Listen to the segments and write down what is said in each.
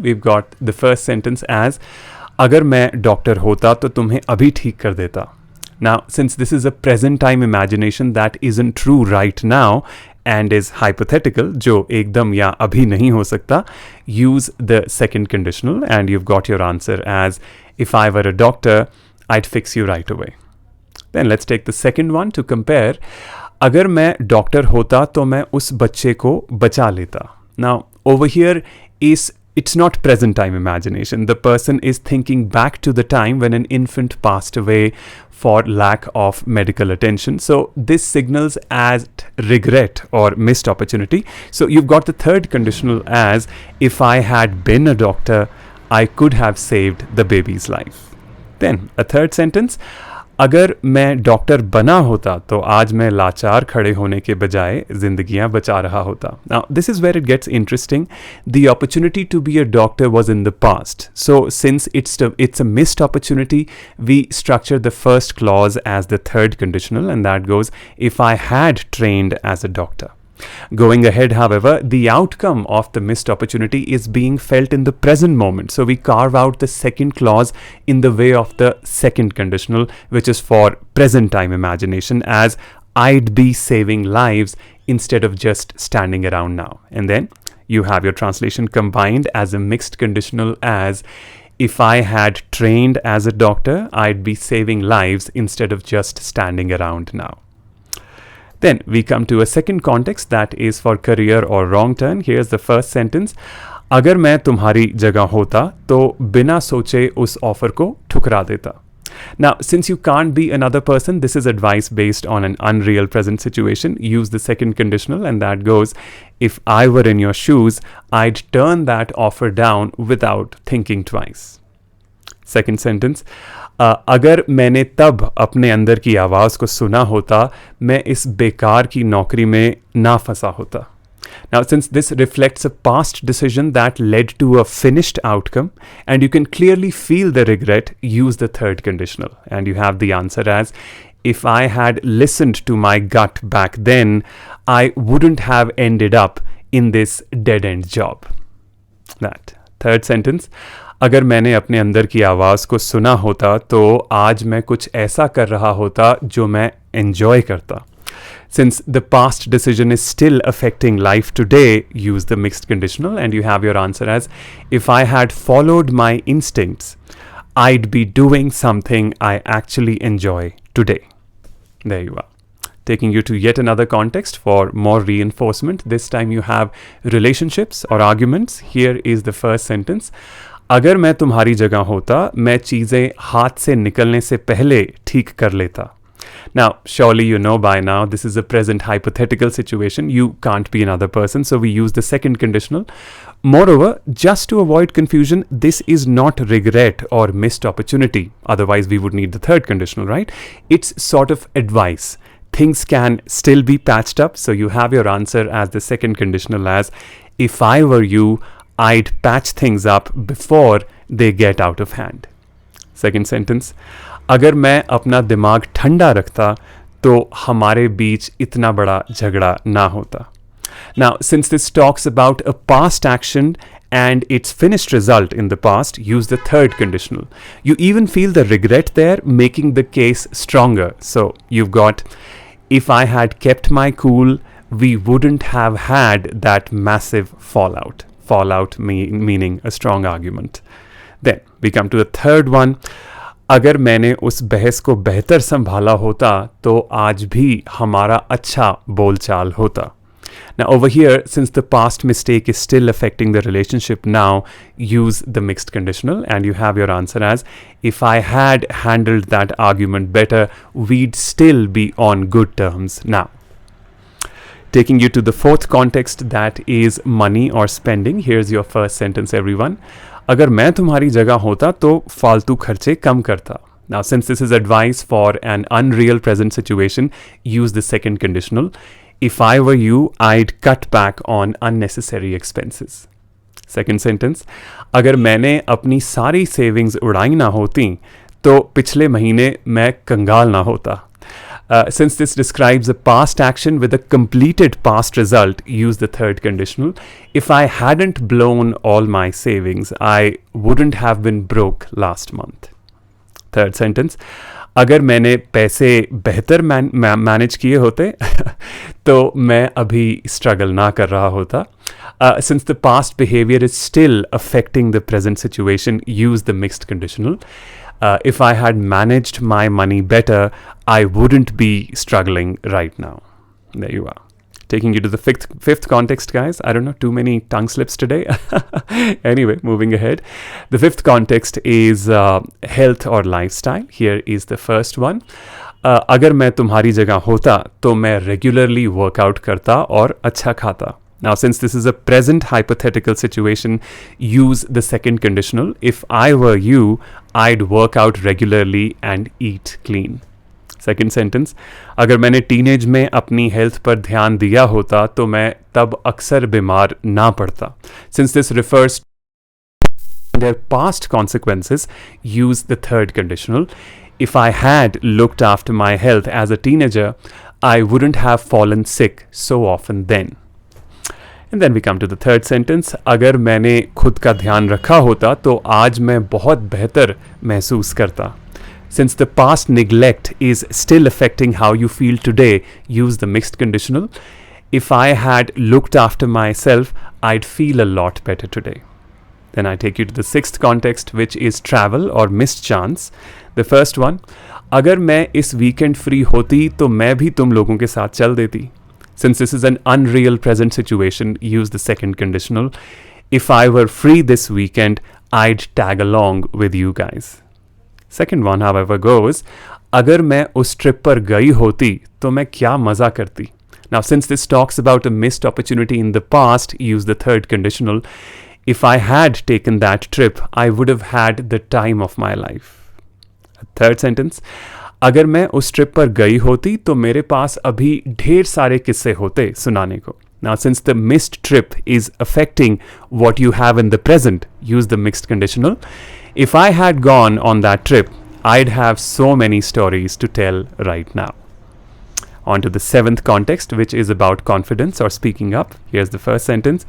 we've got the first sentence as अगर मैं doctor होता तो तुम्हें अभी ठीक कर देता. Now, since this is a present time imagination that isn't true right now and is hypothetical, जो एकदम या अभी नहीं हो सकता, use the second conditional and you've got your answer as if I were a doctor, I'd fix you right away. Then let's take the second one to compare. अगर मैं doctor होता तो मैं उस बच्चे को बचा लेता. Now, over here it's not present time imagination. The person is thinking back to the time when an infant passed away for lack of medical attention. So this signals as regret or missed opportunity. So you've got the third conditional as if I had been a doctor, I could have saved the baby's life. Then a third sentence. अगर मैं doctor बना होता तो आज मैं लाचार खड़े होने के बजाय जिंदगियां बचा रहा होता. Now this is where it gets interesting. The opportunity to be a doctor was in the past. So since it's a missed opportunity, we structure the first clause as the third conditional, and that goes if I had trained as a doctor. Going ahead, however, the outcome of the missed opportunity is being felt in the present moment. So we carve out the second clause in the way of the second conditional, which is for present time imagination, as I'd be saving lives instead of just standing around now. And then you have your translation combined as a mixed conditional as if I had trained as a doctor, I'd be saving lives instead of just standing around now. Then we come to a second context that is for career or wrong turn. Here's the first sentence. अगर मैं तुम्हारी जगह होता तो बिना सोचे उस offer को ठुकरा देता. Now, since you can't be another person, this is advice based on an unreal present situation. Use the second conditional and that goes, if I were in your shoes, I'd turn that offer down without thinking twice. Second sentence. अगर मैंने तब अपने अंदर की आवाज़ को सुना होता मैं इस बेकार की नौकरी में ना फंसा होता. Now, since this reflects a past decision that led to a finished outcome and you can clearly feel the regret, use the third conditional and you have the answer as if I had listened to my gut back then, I wouldn't have ended up in this dead-end job. That third sentence. अगर मैंने अपने अंदर की आवाज़ को सुना होता तो आज मैं कुछ ऐसा कर रहा होता जो मैं एंजॉय करता. Since the past decision is still affecting life today, use the mixed conditional and you have your answer as if I had followed my instincts, I'd be doing something I actually enjoy today. There you are. Taking you to yet another context for more reinforcement. This time you have relationships or arguments. Here is the first sentence. अगर मैं तुम्हारी जगह होता मैं चीज़ें हाथ से निकलने से पहले ठीक कर लेता. Now, surely you know by now this is a present hypothetical situation. You can't be another person, so we use the second conditional. Moreover, just to avoid confusion, this is not regret or missed opportunity. Otherwise, we would need the third conditional, right? It's sort of advice. Things can still be patched up, so you have your answer as the second conditional as if I were you, I'd patch things up before they get out of hand. Second sentence. अगर मैं अपना दिमाग ठंडा रखता तो हमारे बीच इतना बड़ा झगड़ा ना होता. Now, since this talks about a past action and its finished result in the past, use the third conditional. You even feel the regret there, making the case stronger. So, you've got, if I had kept my cool, we wouldn't have had that massive fallout. Fallout meaning a strong argument. Then we come to the third one. अगर मैंने उस बहस को बेहतर संभाला होता तो आज भी हमारा अच्छा बोलचाल होता. Now over here, since the past mistake is still affecting the relationship now, use the mixed conditional and you have your answer as if I had handled that argument better, we'd still be on good terms now. Taking you to the fourth context, that is money or spending. Here's your first sentence, everyone. अगर मैं तुम्हारी जगह होता तो फालतू खर्चे कम करता. Now, since this is advice for an unreal present situation, use the second conditional. If I were you, I'd cut back on unnecessary expenses. Second sentence. अगर मैंने अपनी सारी सेविंग्स उड़ाई ना होती तो पिछले महीने मैं कंगाल ना होता. Since this describes a past action with a completed past result, use the third conditional. If I hadn't blown all my savings, I wouldn't have been broke last month. Third sentence. अगर मैंने पैसे बेहतर manage किए होते तो मैं अभी struggle ना कर रहा होता. Since the past behavior is still affecting the present situation, use the mixed conditional. If I had managed my money better, I wouldn't be struggling right now. There you are. Taking you to the fifth context, guys. I don't know, too many tongue slips today. Anyway, moving ahead. The fifth context is health or lifestyle. Here is the first one. अगर मैं तुम्हारी जगह होता तो मैं regularly workout करता और अच्छा खाता. Now, since this is a present hypothetical situation, use the second conditional. If I were you, I'd work out regularly and eat clean. Second sentence. अगर मैंने टीनेज में अपनी हेल्थ पर ध्यान दिया होता तो मैं तब अक्सर बीमार ना पड़ता. Since this refers to their past consequences, use the third conditional. If I had looked after my health as a teenager, I wouldn't have fallen sick so often then. And then we come to the third sentence. अगर मैंने खुद का ध्यान रखा होता तो आज मैं बहुत बेहतर महसूस करता. Since the past neglect is still affecting how you feel today, use the mixed conditional. If I had looked after myself, I'd feel a lot better today. Then I take you to the sixth context, which is travel or missed chance. The first one. अगर मैं इस weekend free होती तो मैं भी तुम लोगों के साथ चल देती. Since this is an unreal present situation, use the second conditional. If I were free this weekend, I'd tag along with you guys. Second one, however, goes, अगर मैं उस ट्रिप पर गई होती तो मैं क्या मज़ा करती. Now, since this talks about a missed opportunity in the past, use the third conditional. If I had taken that trip, I would have had the time of my life. Third sentence. अगर मैं उस trip पर गई होती तो मेरे पास अभी ढेर सारे किस्से होते सुनाने को. Now, since the missed trip is affecting what you have in the present, use the mixed conditional. If I had gone on that trip, I'd have so many stories to tell right now. On to the seventh context, which is about confidence or speaking up. Here's the first sentence.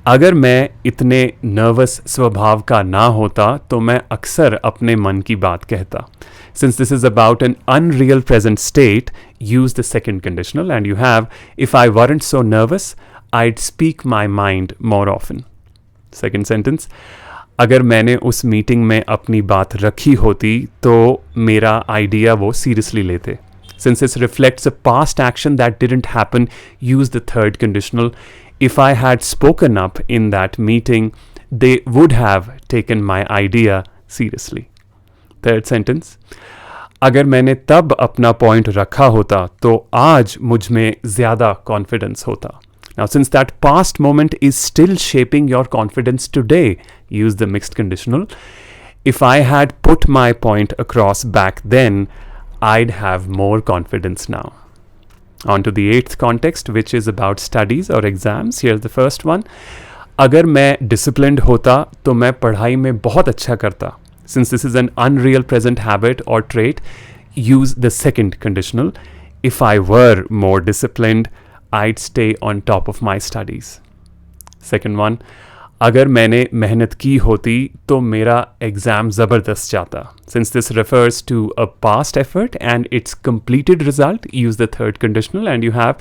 अगर मैं इतने nervous स्वभाव का ना होता तो मैं अक्सर अपने मन की बात कहता. Since this is about an unreal present state, use the second conditional and you have, if I weren't so nervous, I'd speak my mind more often. Second sentence. अगर मैंने उस मीटिंग में अपनी बात रखी होती तो मेरा आइडिया वो सीरियसली लेते. Since this reflects a past action that didn't happen, use the third conditional. If I had spoken up in that meeting, they would have taken my idea seriously. Third sentence. अगर मैंने तब अपना point रखा होता तो आज मुझ में ज़्यादा कॉन्फिडेंस होता. Now, since that past moment is still shaping your confidence today, use the mixed conditional. If I had put my point across back then, I'd have more confidence now. On to the eighth context, which is about studies or exams. Here's the first one. अगर मैं disciplined होता तो मैं पढ़ाई में बहुत अच्छा करता. Since this is an unreal present habit or trait, use the second conditional. If I were more disciplined, I'd stay on top of my studies. Second one. अगर मैंने मेहनत की होती तो मेरा एग्ज़ाम ज़बरदस्त जाता. Since this refers to a past effort and its completed result, use the third conditional and you have,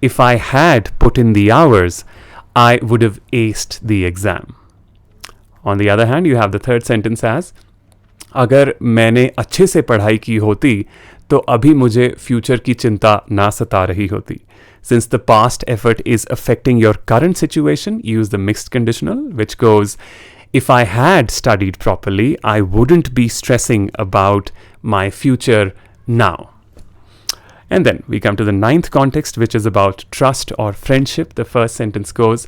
if I had put in the hours, I would have aced the exam. On the other hand, you have the third sentence as, अगर मैंने अच्छे से पढ़ाई की होती तो अभी मुझे फ्यूचर की चिंता ना सता रही होती. Since the past effort is affecting your current situation, use the mixed conditional, which goes, if I had studied properly, I wouldn't be stressing about my future now. And then we come to the ninth context, which is about trust or friendship. The first sentence goes,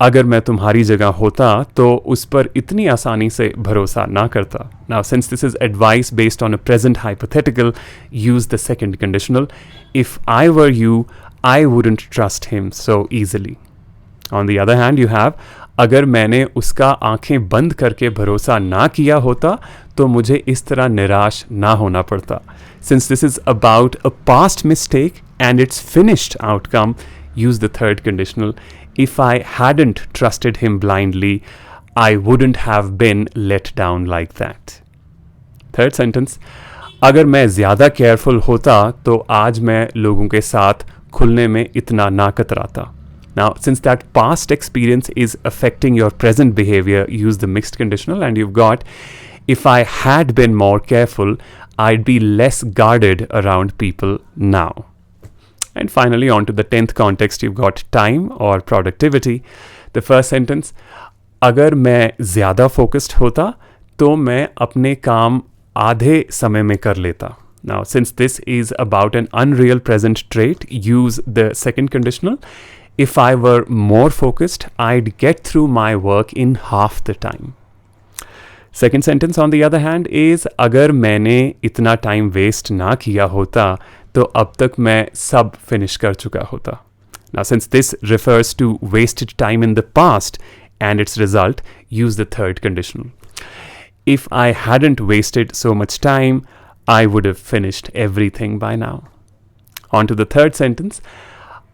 अगर मैं तुम्हारी जगह होता तो उस पर इतनी आसानी से भरोसा ना करता. Now, since this is advice based on a present hypothetical, use the second conditional. If I were you, I wouldn't trust him so easily. On the other hand, you have, अगर मैंने उसका आंखें बंद करके भरोसा ना किया होता तो मुझे इस तरह निराश ना होना पड़ता. Since this is about a past mistake and its finished outcome, use the third conditional. If I hadn't trusted him blindly, I wouldn't have been let down like that. Third sentence. अगर मैं ज़्यादा careful होता तो आज मैं लोगों के साथ खुलने में इतना ना कतराता. Now, since that past experience is affecting your present behavior, use the mixed conditional and you've got, if I had been more careful, I'd be less guarded around people now. And finally, on to the 10th context, you've got time or productivity. The first sentence, अगर मैं ज़्यादा focused होता तो मैं अपने काम आधे समय में कर लेता. Now, since this is about an unreal present trait, use the second conditional. If I were more focused, I'd get through my work in half the time. Second sentence, on the other hand, is अगर मैंने इतना time waste ना किया होता तो अब तक मैं सब finish कर चुका होता. Now, since this refers to wasted time in the past and its result, use the third conditional. If I hadn't wasted so much time, I would have finished everything by now. On to the third sentence.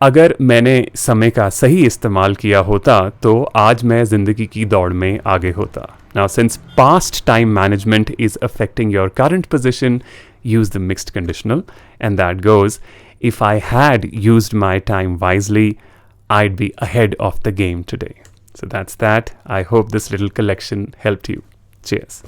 अगर मैंने समय का सही इस्तेमाल किया होता तो आज मैं ज़िंदगी की दौड़ में आगे होता. Now, since past time management is affecting your current position, use the mixed conditional, and that goes, if I had used my time wisely, I'd be ahead of the game today. So that's that. I hope this little collection helped you. Cheers.